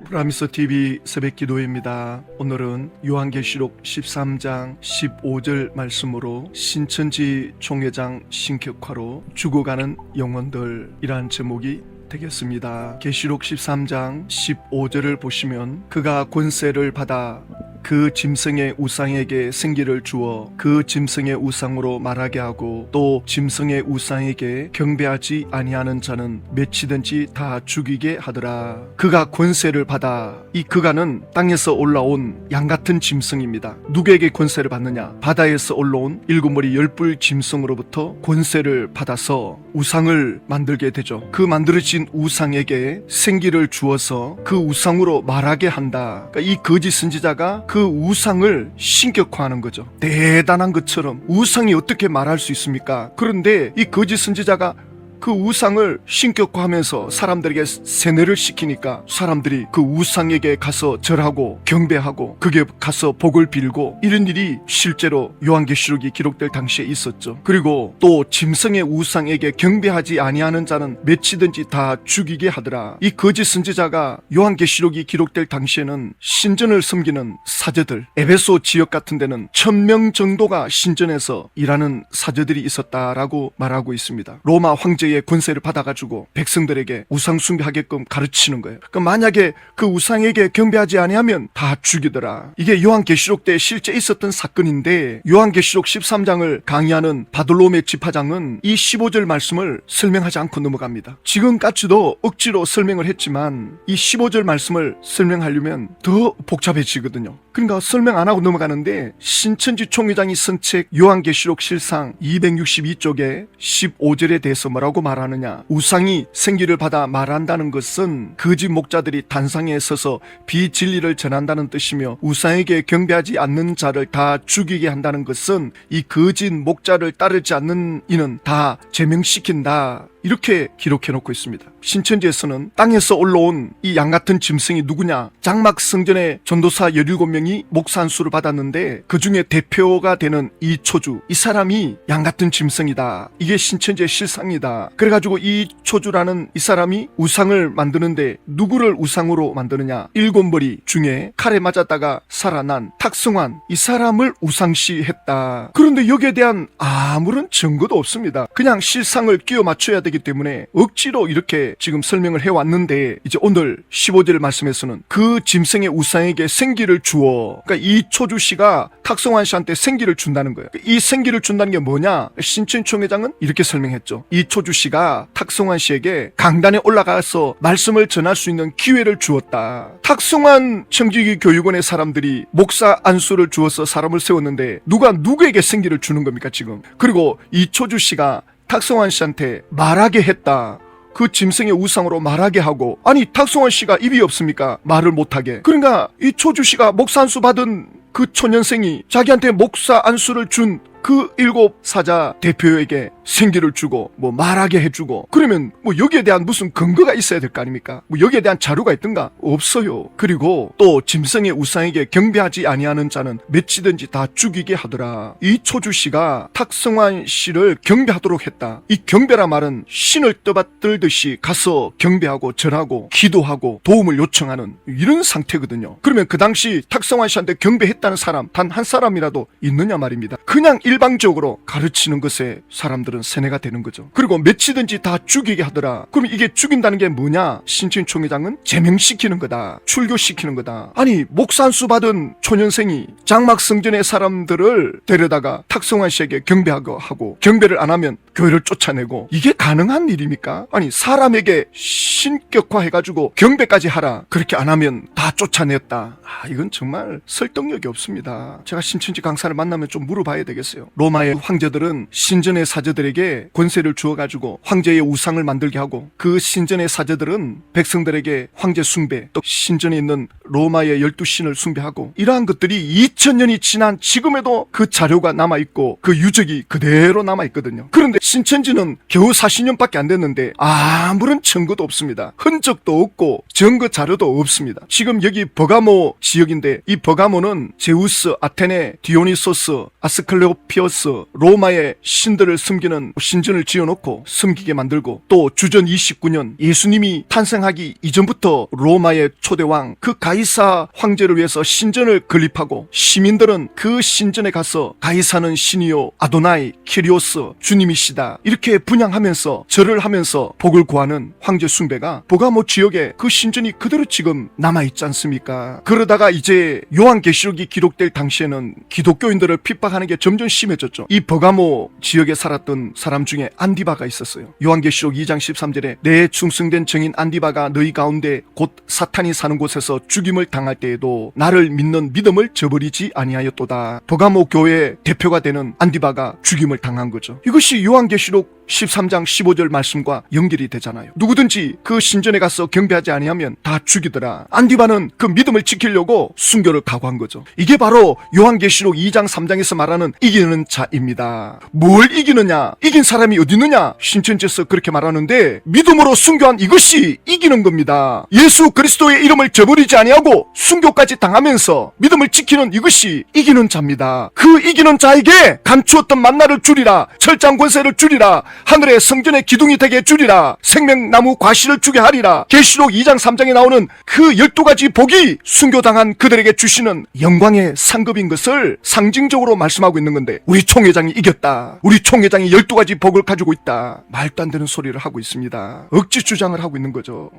라미서 TV 새벽 기도회입니다. 오늘은 요한계시록 13장 15절 말씀으로 신천지 총회장 신격화로 죽어가는 영혼들이란 제목이 되겠습니다. 계시록 13장 15절을 보시면 그가 권세를 받아 그 짐승의 우상에게 생기를 주어 그 짐승의 우상으로 말하게 하고 또 짐승의 우상에게 경배하지 아니하는 자는 맺히든지 다 죽이게 하더라. 그가 권세를 받아, 이 그가는 땅에서 올라온 양같은 짐승입니다. 누구에게 권세를 받느냐? 바다에서 올라온 일곱머리 열불 짐승으로부터 권세를 받아서 우상을 만들게 되죠. 그 만들어진 우상에게 생기를 주어서 그 우상으로 말하게 한다. 그러니까 이 거짓 선지자가 그 우상을 신격화하는 거죠. 대단한 것처럼 우상이 어떻게 말할 수 있습니까? 그런데 이 거짓 선지자가 그 우상을 신격화하면서 사람들에게 세뇌를 시키니까 사람들이 그 우상에게 가서 절하고 경배하고 그게 가서 복을 빌고 이런 일이 실제로 요한계시록이 기록될 당시에 있었죠. 그리고 또 짐승의 우상에게 경배하지 아니하는 자는 맺히든지 다 죽이게 하더라. 이 거짓 선지자가 요한계시록이 기록될 당시에는 신전을 섬기는 사제들, 에베소 지역 같은 데는 1000명 정도가 신전에서 일하는 사제들이 있었다라고 말하고 있습니다. 로마 황제의 권세를 받아가지고 백성들에게 우상 숭배하게끔 가르치는 거예요. 그러니까 만약에 그 우상에게 경배하지 아니하면 다 죽이더라. 이게 요한계시록 때 실제 있었던 사건인데 요한계시록 13장을 강의하는 바돌로메 지파장은 이 15절 말씀을 설명하지 않고 넘어갑니다. 지금까지도 억지로 설명을 했지만 이 15절 말씀을 설명하려면 더 복잡해지거든요. 그러니까 설명 안 하고 넘어가는데 신천지 총회장이 쓴 책 요한계시록 실상 262쪽에 15절에 대해서 뭐라고 말하느냐? 우상이 생기를 받아 말한다는 것은 거짓 목자들이 단상에 서서 비진리를 전한다는 뜻이며 우상에게 경배하지 않는 자를 다 죽이게 한다는 것은 이 거짓 목자를 따르지 않는 이는 다 제명시킨다. 이렇게 기록해 놓고 있습니다. 신천지에서는 땅에서 올라온 이 양같은 짐승이 누구냐? 장막 성전의 전도사 17명이 목산수를 받았는데 그 중에 대표가 되는 이 초주, 이 사람이 양같은 짐승이다. 이게 신천지의 실상이다. 그래가지고 이 초주라는 이 사람이 우상을 만드는데 누구를 우상으로 만드느냐? 7머리 중에 칼에 맞았다가 살아난 탁성환, 이 사람을 우상시했다. 그런데 여기에 대한 아무런 증거도 없습니다. 그냥 실상을 끼워 맞춰야 되기 때문에 억지로 이렇게 지금 설명을 해왔는데 이제 오늘 15절 말씀에서는 그 짐승의 우상에게 생기를 주어, 그러니까 이 초주 씨가 탁성환 씨한테 생기를 준다는 거예요. 이 생기를 준다는 게 뭐냐? 신천 총회장은 이렇게 설명했죠. 이 초주 씨가 탁성환 씨에게 강단에 올라가서 말씀을 전할 수 있는 기회를 주었다. 탁성환 청지기 교육원의 사람들이 목사 안수를 주어서 사람을 세웠는데 누가 누구에게 생기를 주는 겁니까 지금? 그리고 이 초주 씨가 탁성환 씨한테 말하게 했다. 그 짐승의 우상으로 말하게 하고, 아니 탁성환 씨가 입이 없습니까? 말을 못하게. 그러니까 이 초주 씨가 목사 안수 받은 그 초년생이 자기한테 목사 안수를 준 그 7 사자 대표에게 생기를 주고 뭐 말하게 해주고, 그러면 뭐 여기에 대한 무슨 근거가 있어야 될 거 아닙니까? 뭐 여기에 대한 자료가 있던가? 없어요. 그리고 또 짐승의 우상에게 경배하지 아니하는 자는 맺히든지 다 죽이게 하더라. 이 초주 씨가 탁성환 씨를 경배하도록 했다. 이 경배라 말은 신을 떠받들듯이 가서 경배하고 절하고 기도하고 도움을 요청하는 이런 상태거든요. 그러면 그 당시 탁성환 씨한테 경배했다는 사람 단 한 사람이라도 있느냐 말입니다. 그냥 일방적으로 가르치는 것에 사람들은 세뇌가 되는 거죠. 그리고 맺히든지 다 죽이게 하더라. 그럼 이게 죽인다는 게 뭐냐? 신천 총회장은 제명시키는 거다. 출교시키는 거다. 아니 목사 안수 받은 초년생이 장막 성전의 사람들을 데려다가 탁성환 씨에게 경배하고 하고 경배를 안 하면 교회를 쫓아내고, 이게 가능한 일입니까? 아니 사람에게 신격화해가지고 경배까지 하라. 그렇게 안 하면 다 쫓아냈다. 이건 정말 설득력이 없습니다. 제가 신천지 강사를 만나면 좀 물어봐야 되겠어요. 로마의 황제들은 신전의 사제들에게 권세를 주어가지고 황제의 우상을 만들게 하고, 그 신전의 사제들은 백성들에게 황제 숭배, 또 신전에 있는 로마의 12신을 숭배하고 이러한 것들이 2000년이 지난 지금에도 그 자료가 남아있고 그 유적이 그대로 남아있거든요. 그런데 신천지는 겨우 40년밖에 안 됐는데 아무런 증거도 없습니다. 흔적도 없고 증거 자료도 없습니다. 지금 여기 버가모 지역인데 이 버가모는 제우스, 아테네, 디오니소스, 아스클레오피어스 로마의 신들을 섬기는 신전을 지어놓고 섬기게 만들고 또 주전 29년 예수님이 탄생하기 이전부터 로마의 초대왕 그 가이사 황제를 위해서 신전을 건립하고 시민들은 그 신전에 가서 가이사는 신이요 아도나이 키리오스 주님이시다 이렇게 분양하면서 절을 하면서 복을 구하는 황제 숭배가 버가모 지역에 그 신전이 그대로 지금 남아있지 않습니까? 그러다가 이제 요한계시록이 기록될 당시에는 기독교인들을 핍박하는 게 점점 심해졌죠. 이 버가모 지역에 살았던 사람 중에 안디바가 있었어요. 요한계시록 2장 13절에 내 충성된 증인 안디바가 너희 가운데 곧 사탄이 사는 곳에서 죽임을 당할 때에도 나를 믿는 믿음을 저버리지 아니하였도다. 버가모 교회의 대표가 되는 안디바가 죽임을 당한 거죠. 이것이 요한계시록 13장 15절 말씀과 연결이 되잖아요. 누구든지 그 신전에 가서 경배하지 아니하면 다 죽이더라. 안디바는 그 믿음을 지키려고 순교를 각오한 거죠. 이게 바로 요한계시록 2장 3장에서 말하는 이기는 자입니다. 뭘 이기느냐? 이긴 사람이 어디 있느냐? 신천지에서 그렇게 말하는데 믿음으로 순교한 이것이 이기는 겁니다. 예수 그리스도의 이름을 저버리지 아니하고 순교까지 당하면서 믿음을 지키는 이것이 이기는 자입니다. 그 이기는 자에게 감추었던 만나를 주리라. 철장 권세를 주리라. 하늘의 성전의 기둥이 되게 주리라. 생명나무 과실을 주게 하리라. 계시록 2장 3장에 나오는 그 12가지 복이 순교당한 그들에게 주시는 영광의 상급인 것을 상징적으로 말씀하고 있는 건데 우리 총회장이 이겼다. 우리 총회장이 12가지 복을 가지고 있다. 말도 안 되는 소리를 하고 있습니다. 억지 주장을 하고 있는 거죠.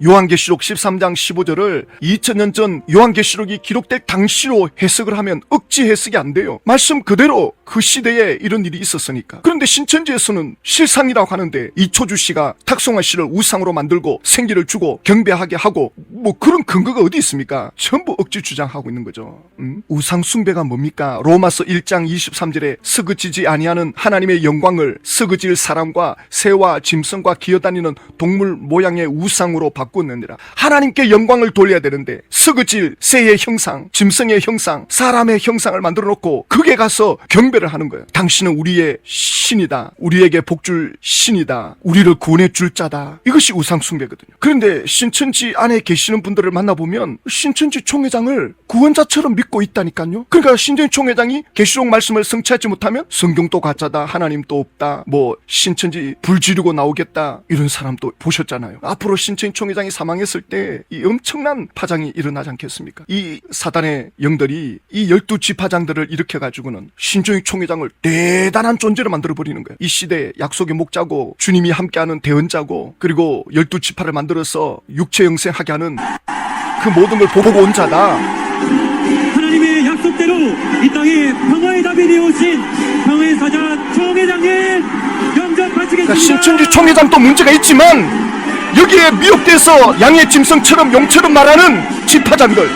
요한계시록 13장 15절을 2000년 전 요한계시록이 기록될 당시로 해석을 하면 억지 해석이 안 돼요. 말씀 그대로 그 시대에 이런 일이 있었으니까. 그런데 신천지에서는 실상이라고 하는데 이초주 씨가 탁송환 씨를 우상으로 만들고 생기를 주고 경배하게 하고 뭐 그런 근거가 어디 있습니까? 전부 억지 주장하고 있는 거죠. 우상 숭배가 뭡니까? 로마서 1장 23절에 스그지지 아니하는 하나님의 영광을 스그질 사람과 새와 짐승과 기어다니는 동물 모양의 우상으로 바꾸느니라. 하나님께 영광을 돌려야 되는데 스그질 새의 형상, 짐승의 형상, 사람의 형상을 만들어 놓고 그게 가서 경배를 하는 거예요. 당신은 우리의 신이다. 우리에게 복줄 신이다. 우리를 구원해 줄 자다. 이것이 우상 숭배거든요. 그런데 신천지 안에 계시는 분들을 만나보면 신천지 총회장을 구원자처럼 믿고 있다니까요. 그러니까 신천지 총회장이 계시록 말씀을 성취하지 못하면 성경도 가짜다. 하나님도 없다. 뭐 신천지 불 지르고 나오겠다. 이런 사람도 보셨잖아요. 앞으로 신천지 총회장이 사망했을 때 이 엄청난 파장이 일어나지 않겠습니까? 이 사단의 영들이 이 12지파장들을 일으켜가지고는 신천지 총회장을 대단한 존재로 만들어버리는 거예요. 이 시대에 약속의 목자고 주님이 함께하는 대언자고 그리고 12지파를 만들어서 육체 영생하게 하는 그 모든 걸 보고 온 자다. 하나님의 약속대로 이 땅에 평화의 답이 되어오신 평화의 사자 총회장의 영접 바치겠습니다. 그러니까 신천지 총회장도 문제가 있지만 여기에 미혹돼서 양의 짐승처럼 용처럼 말하는 지파장들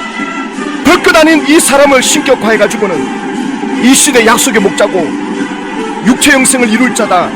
벌것 아닌 이 사람을 신격화해가지고는 이 시대 약속의 목자고 육체 영생을 이룰 자다.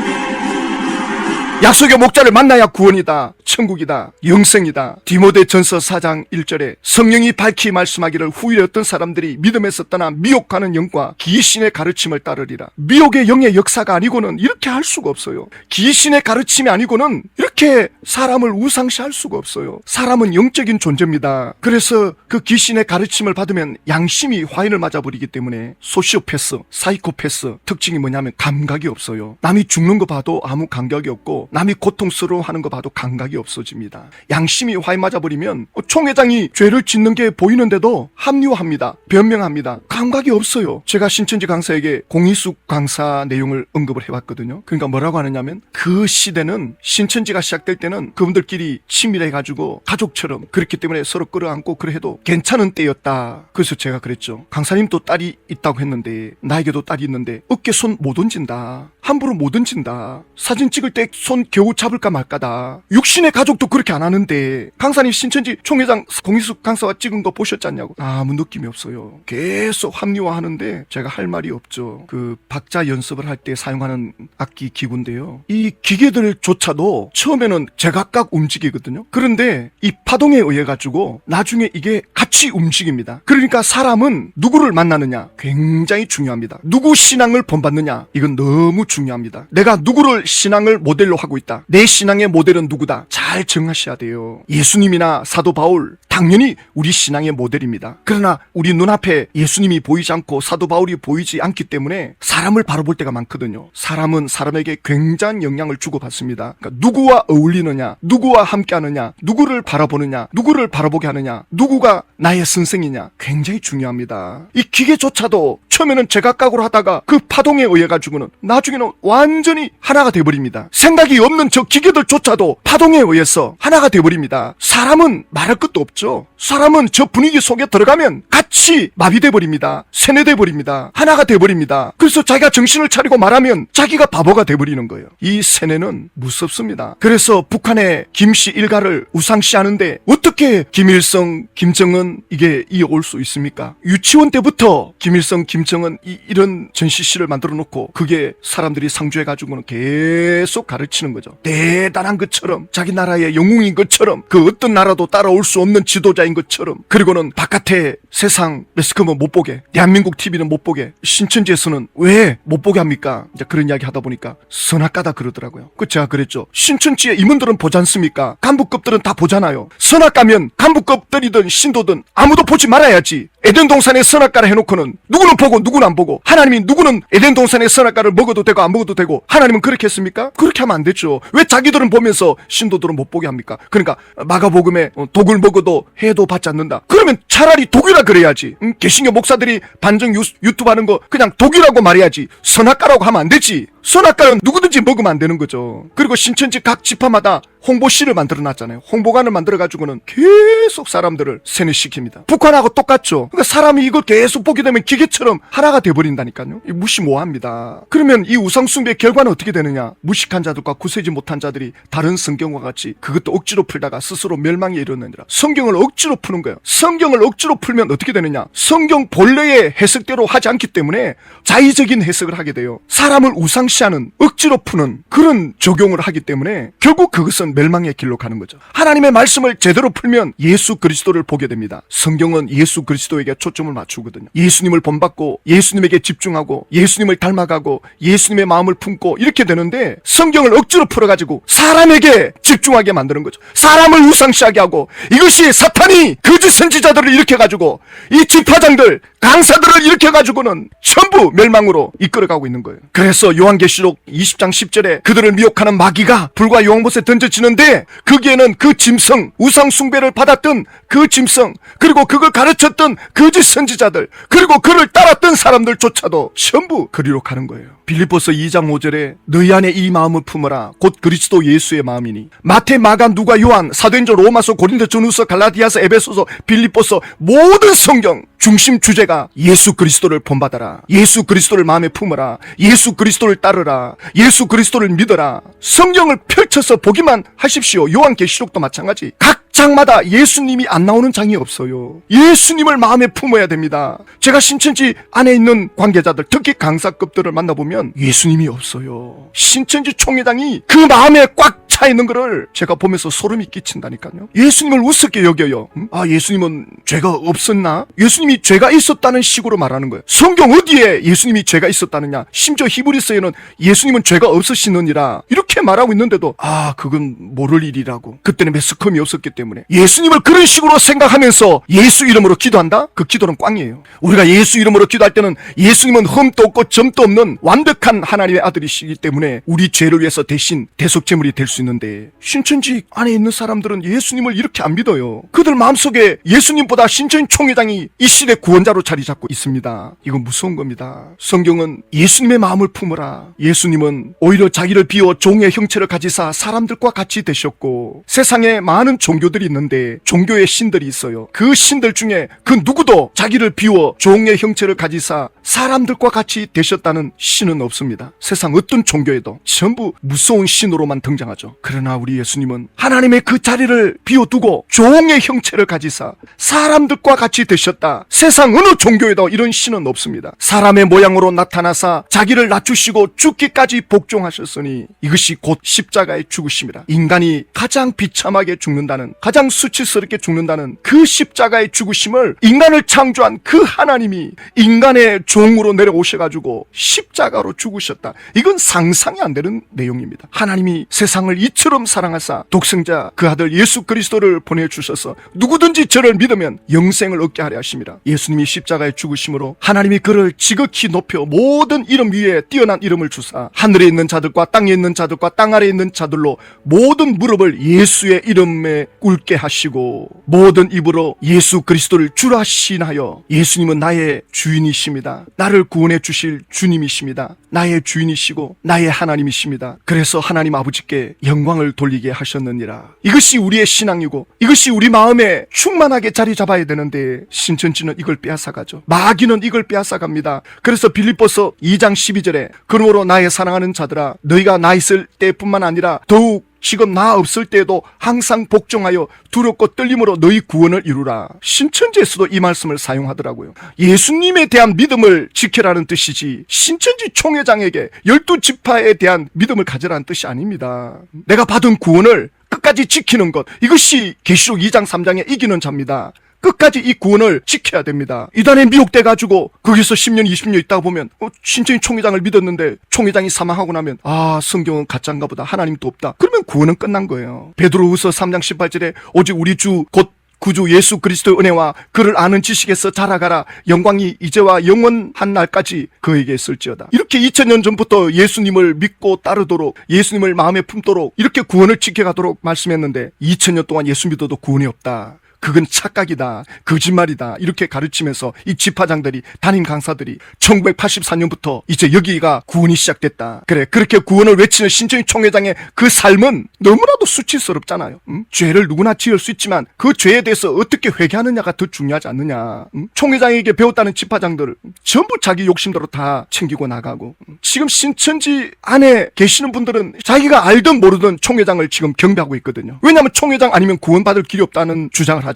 약속의 목자를 만나야 구원이다. 천국이다. 영생이다. 디모데전서 4장 1절에 성령이 밝히 말씀하기를 후일에 어떤 사람들이 믿음에서 떠나 미혹하는 영과 귀신의 가르침을 따르리라. 미혹의 영의 역사가 아니고는 이렇게 할 수가 없어요. 귀신의 가르침이 아니고는 이렇게 사람을 우상시할 수가 없어요. 사람은 영적인 존재입니다. 그래서 그 귀신의 가르침을 받으면 양심이 화인을 맞아버리기 때문에 소시오패스, 사이코패스 특징이 뭐냐면 감각이 없어요. 남이 죽는 거 봐도 아무 감각이 없고 남이 고통스러워하는 거 봐도 감각이 없어집니다. 양심이 화인 맞아버리면 총회장이 죄를 짓는 게 보이는데도 합리화합니다. 변명합니다. 감각이 없어요. 제가 신천지 강사에게 공희숙 강사 내용을 언급을 해봤거든요. 그러니까 뭐라고 하느냐면 그 시대는 신천지가 시작될 때는 그분들끼리 친밀해가지고 가족처럼 그렇기 때문에 서로 끌어안고 그래 해도 괜찮은 때였다. 그래서 제가 그랬죠. 강사님도 딸이 있다고 했는데 나에게도 딸이 있는데 어깨 손 못 얹는다. 함부로 못 얹는다. 사진 찍을 때 손 겨우 잡을까 말까다. 육신의 자기네 가족도 그렇게 안 하는데 강사님 신천지 총회장 공희숙 강사가 찍은 거 보셨잖냐고. 아무 느낌이 없어요. 계속 합리화하는데 제가 할 말이 없죠. 그 박자 연습을 할 때 사용하는 악기 기구인데요. 이 기계들조차도 처음에는 제각각 움직이거든요. 그런데 이 파동에 의해 가지고 나중에 이게 같이 움직입니다. 그러니까 사람은 누구를 만나느냐 굉장히 중요합니다. 누구 신앙을 본받느냐 이건 너무 중요합니다. 내가 누구를 신앙을 모델로 하고 있다. 내 신앙의 모델은 누구다. 잘 정하셔야 돼요. 예수님이나 사도 바울 당연히 우리 신앙의 모델입니다. 그러나 우리 눈앞에 예수님이 보이지 않고 사도 바울이 보이지 않기 때문에 사람을 바라볼 때가 많거든요. 사람은 사람에게 굉장한 영향을 주고받습니다. 그러니까 누구와 어울리느냐, 누구와 함께하느냐, 누구를 바라보느냐, 누구를 바라보게 하느냐, 누구가 나의 선생이냐 굉장히 중요합니다. 이 기계조차도 처음에는 제각각으로 하다가 그 파동에 의해 가지고는 나중에는 완전히 하나가 돼버립니다. 생각이 없는 저 기계들조차도 파동에 의해서 하나가 돼버립니다. 사람은 말할 것도 없죠. 사람은 저 분위기 속에 들어가면 같이 마비돼 버립니다. 세뇌돼 버립니다. 하나가 돼 버립니다. 그래서 자기가 정신을 차리고 말하면 자기가 바보가 돼 버리는 거예요. 이 세뇌는 무섭습니다. 그래서 북한의 김씨 일가를 우상시하는데 어떻게 김일성, 김정은 이게 이어올 수 있습니까? 유치원 때부터 김일성, 김정은 이런 전시실을 만들어 놓고 그게 사람들이 상주해 가지고는 계속 가르치는 거죠. 대단한 것처럼 자기 나라의 영웅인 것처럼 그 어떤 나라도 따라올 수 없는 지도자인 것처럼 그리고는 바깥에 세상 매스컴은 못 보게 대한민국 TV는 못 보게 신천지에서는 왜 못 보게 합니까? 이제 그런 이야기 하다 보니까 선악가다 그러더라고요. 그 제가 그랬죠. 신천지의 임원들은 보지 않습니까? 간부급들은 다 보잖아요. 선악가면 간부급들이든 신도든 아무도 보지 말아야지. 에덴 동산의 선악과를 해놓고는 누구는 보고 누구는 안 보고 하나님이 누구는 에덴 동산의 선악과를 먹어도 되고 안 먹어도 되고 하나님은 그렇게 했습니까? 그렇게 하면 안 되죠. 왜 자기들은 보면서 신도들은 못 보게 합니까? 그러니까 마가복음에 독을 먹어도 해도 받지 않는다. 그러면 차라리 독이라 그래야지. 개신교 목사들이 반정 유튜브 하는 거 그냥 독이라고 말해야지 선악과라고 하면 안 되지. 선악과는 누구든지 먹으면 안 되는 거죠. 그리고 신천지 각 지파마다 홍보실을 만들어 놨잖아요. 홍보관을 만들어 가지고는 계속 사람들을 세뇌시킵니다. 북한하고 똑같죠. 그러니까 사람이 이걸 계속 보게 되면 기계처럼 하나가 돼버린다니까요. 무시모합니다. 그러면 이 우상숭배의 결과는 어떻게 되느냐? 무식한 자들과 구세지 못한 자들이 다른 성경과 같이 그것도 억지로 풀다가 스스로 멸망에 이르느니라. 성경을 억지로 푸는 거예요. 성경을 억지로 풀면 어떻게 되느냐? 성경 본래의 해석대로 하지 않기 때문에 자의적인 해석을 하게 돼요. 사람을 우상시하는 억지로 푸는 그런 적용을 하기 때문에 결국 그것은 멸망의 길로 가는 거죠. 하나님의 말씀을 제대로 풀면 예수 그리스도를 보게 됩니다. 성경은 예수 그리스도에게 초점을 맞추거든요. 예수님을 본받고 예수님에게 집중하고 예수님을 닮아가고 예수님의 마음을 품고 이렇게 되는데 성경을 억지로 풀어가지고 사람에게 집중하게 만드는 거죠. 사람을 우상시하게 하고 이것이 사탄이 거짓 선지자들을 일으켜가지고 이 지파장들 강사들을 일으켜가지고는 전부 멸망으로 이끌어가고 있는 거예요. 그래서 요한계시록 20장 10절에 그들을 미혹하는 마귀가 불과 용왕봇에 던져지는데 거기에는 그 짐승 우상 숭배를 받았던 그 짐승 그리고 그걸 가르쳤던 거짓 선지자들 그리고 그를 따랐던 사람들조차도 전부 그리로 가는 거예요. 빌립보서 2장 5절에 너희 안에 이 마음을 품어라 곧 그리스도 예수의 마음이니 마태, 마가, 누가, 요한, 사도행전, 로마서, 고린도, 전후서, 갈라디아서, 에베소서, 빌립보서 모든 성경 중심 주제가 예수 그리스도를 본받아라. 예수 그리스도를 마음에 품어라. 예수 그리스도를 따르라. 예수 그리스도를 믿어라. 성경을 펼쳐서 보기만 하십시오. 요한계시록도 마찬가지. 각 장마다 예수님이 안 나오는 장이 없어요. 예수님을 마음에 품어야 됩니다. 제가 신천지 안에 있는 관계자들 특히 강사급들을 만나보면 예수님이 없어요. 신천지 총회장이 그 마음에 꽉 차 있는 거를 제가 보면서 소름이 끼친다니까요. 예수님을 우습게 여겨요. 아, 예수님은 죄가 없었나? 예수님이 죄가 있었다는 식으로 말하는 거예요. 성경 어디에 예수님이 죄가 있었다느냐? 심지어 히브리서에는 예수님은 죄가 없으시느니라 이렇게 말하고 있는데도 아, 그건 모를 일이라고. 그때는 매스컴이 없었기 때문에 예수님을 그런 식으로 생각하면서 예수 이름으로 기도한다? 그 기도는 꽝이에요. 우리가 예수 이름으로 기도할 때는 예수님은 흠도 없고 점도 없는 완벽한 하나님의 아들이시기 때문에 우리 죄를 위해서 대신 대속제물이 될 수 있는데 신천지 안에 있는 사람들은 예수님을 이렇게 안 믿어요. 그들 마음속에 예수님보다 때마다 신천 총회장이 이 시대 구원자로 자리 잡고 있습니다. 이건 무서운 겁니다. 성경은 예수님의 마음을 품으라. 예수님은 오히려 자기를 비워 종의 형체를 가지사 사람들과 같이 되셨고, 세상에 많은 종교들이 있는데 종교의 신들이 있어요. 그 신들 중에 그 누구도 자기를 비워 종의 형체를 가지사 사람들과 같이 되셨다는 신은 없습니다. 세상 어떤 종교에도 전부 무서운 신으로만 등장하죠. 그러나 우리 예수님은 하나님의 그 자리를 비워두고 종의 형체를 가지사 사람들과 같이 되셨다. 세상 어느 종교에도 이런 신은 없습니다. 사람의 모양으로 나타나사 자기를 낮추시고 죽기까지 복종하셨으니 이것이 곧 십자가의 죽으심이라. 인간이 가장 비참하게 죽는다는, 가장 수치스럽게 죽는다는 그 십자가의 죽으심을 인간을 창조한 그 하나님이 인간의 종으로 내려오셔가지고 십자가로 죽으셨다. 이건 상상이 안 되는 내용입니다. 하나님이 세상을 이처럼 사랑하사 독생자 그 아들 예수 그리스도를 보내주셔서 누구든지 저를 믿으면 영생을 얻게 하려 하심이라. 예수님이 십자가의 죽으심으로 하나님이 그를 지극히 높여 모든 이름 위에 뛰어난 이름을 주사 하늘에 있는 자들과 땅에 있는 자들과 땅 아래에 있는 자들로 모든 무릎을 예수의 이름에 꿇게 하시고 모든 입으로 예수 그리스도를 주라 시인하여, 예수님은 나의 주인이십니다. 나를 구원해 주실 주님이십니다. 나의 주인이시고 나의 하나님이십니다. 그래서 하나님 아버지께 영광을 돌리게 하셨느니라. 이것이 우리의 신앙이고 이것이 우리 마음에 충만하게 자리 잡아야 되는데 신천지는 이걸 빼앗아가죠. 마귀는 이걸 빼앗아갑니다. 그래서 빌립보서 2장 12절에 그러므로 나의 사랑하는 자들아, 너희가 나 있을 때뿐만 아니라 더욱 지금 나 없을 때에도 항상 복종하여 두렵고 떨림으로 너희 구원을 이루라. 신천지에서도 이 말씀을 사용하더라고요. 예수님에 대한 믿음을 지켜라는 뜻이지 신천지 총회장에게 12지파에 대한 믿음을 가져라는 뜻이 아닙니다. 내가 받은 구원을 끝까지 지키는 것, 이것이 계시록 2장 3장에 이기는 자입니다. 끝까지 이 구원을 지켜야 됩니다. 이단에 미혹돼가지고 거기서 10년 20년 있다가 보면 신천지 총회장을 믿었는데 총회장이 사망하고 나면 성경은 가짜인가 보다, 하나님도 없다. 그러면 구원은 끝난 거예요. 베드로후서 3장 18절에 오직 우리 주 곧 구주 예수 그리스도의 은혜와 그를 아는 지식에서 자라가라. 영광이 이제와 영원한 날까지 그에게 있을지어다. 이렇게 2000년 전부터 예수님을 믿고 따르도록, 예수님을 마음에 품도록 이렇게 구원을 지켜가도록 말씀했는데 2000년 동안 예수 믿어도 구원이 없다. 그건 착각이다, 거짓말이다, 이렇게 가르치면서 이 지파장들이, 담임 강사들이 1984년부터 이제 여기가 구원이 시작됐다. 그래, 그렇게 구원을 외치는 신천지 총회장의 그 삶은 너무나도 수치스럽잖아요. 죄를 누구나 지을 수 있지만 그 죄에 대해서 어떻게 회개하느냐가 더 중요하지 않느냐. 총회장에게 배웠다는 지파장들을 전부 자기 욕심대로 다 챙기고 나가고, 지금 신천지 안에 계시는 분들은 자기가 알든 모르든 총회장을 지금 경배하고 있거든요. 왜냐하면 총회장 아니면 구원받을 길이 없다는 주장을 하잖아요.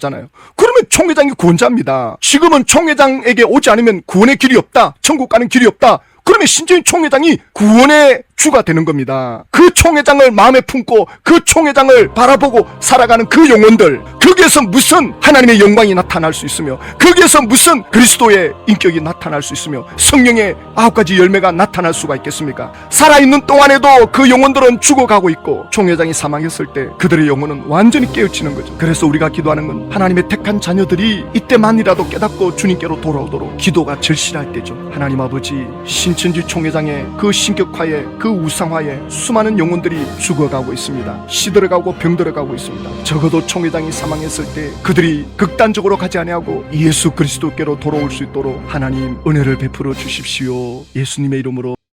그러면 총회장이 구원자입니다. 지금은 총회장에게 오지 않으면 구원의 길이 없다, 천국 가는 길이 없다. 그러면 신천지 총회장이 구원의 주가 되는 겁니다. 그 총회장을 마음에 품고 그 총회장을 바라보고 살아가는 그 영혼들, 거기에서 무슨 하나님의 영광이 나타날 수 있으며, 거기에서 무슨 그리스도의 인격이 나타날 수 있으며, 성령의 9가지 열매가 나타날 수가 있겠습니까? 살아있는 동안에도 그 영혼들은 죽어가고 있고, 총회장이 사망했을 때 그들의 영혼은 완전히 깨우치는 거죠. 그래서 우리가 기도하는 건 하나님의 택한 자녀들이 이때만이라도 깨닫고 주님께로 돌아오도록 기도가 절실할 때죠. 하나님 아버지, 신천지 총회장의 그 신격화에, 그 우상화에 수많은 영혼들이 죽어가고 있습니다. 시들어가고 병들어가고 있습니다. 적어도 총회장이 사망했을 때 그들이 극단적으로 가지 아니하고 예수 그리스도께로 돌아올 수 있도록 하나님 은혜를 베풀어 주십시오. 예수님의 이름으로